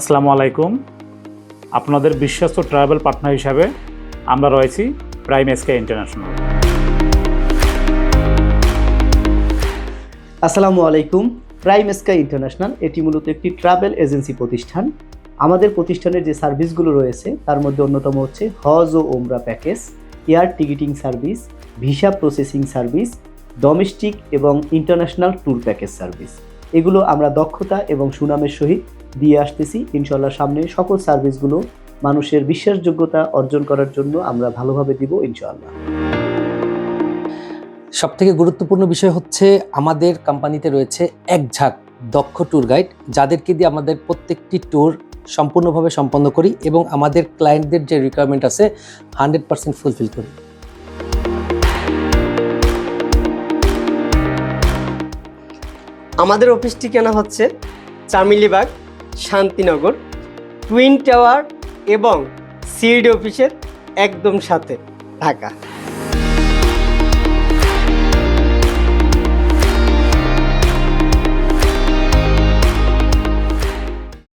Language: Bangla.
আসসালামু আলাইকুম। আপনাদের বিশ্বস্ত ট্রাভেল পার্টনার হিসাবে আমরা রয়েছি প্রাইম স্কাই ইন্টারন্যাশনাল। আসসালামু আলাইকুম। প্রাইম স্কাই ইন্টারন্যাশনাল এটি মূলত একটি ট্রাভেল এজেন্সি প্রতিষ্ঠান। আমাদের প্রতিষ্ঠানের যে সার্ভিসগুলো রয়েছে তার মধ্যে অন্যতম হচ্ছে হজ ও ওমরা package, air ticketing service, visa processing service, domestic এবং ইন্টারন্যাশনাল ট্যুর প্যাকেজ সার্ভিস। এগুলো আমরা দক্ষতা এবং সুনামের সহিত দিয়ে আসতেছি। ইনশাল্লাহ সামনে সকল সার্ভিসগুলো মানুষের বিশ্বাসযোগ্যতা অর্জন করার জন্য আমরা ভালোভাবে দিব ইনশাআল্লাহ। সবথেকে গুরুত্বপূর্ণ বিষয় হচ্ছে আমাদের কোম্পানিতে রয়েছে এক ঝাঁক দক্ষ ট্যুর গাইড, যাদেরকে দিয়ে আমাদের প্রত্যেকটি ট্যুর সম্পূর্ণভাবে সম্পন্ন করি এবং আমাদের ক্লায়েন্টদের যে রিকোয়ারমেন্ট আছে 100% ফুলফিল করি। আমাদের অফিস ঠিকানা হচ্ছে চামিলিবাগ, শান্তিনগর, টুইন টাওয়ার এবং সিডি অফিসের একদম সাথে, ঢাকা।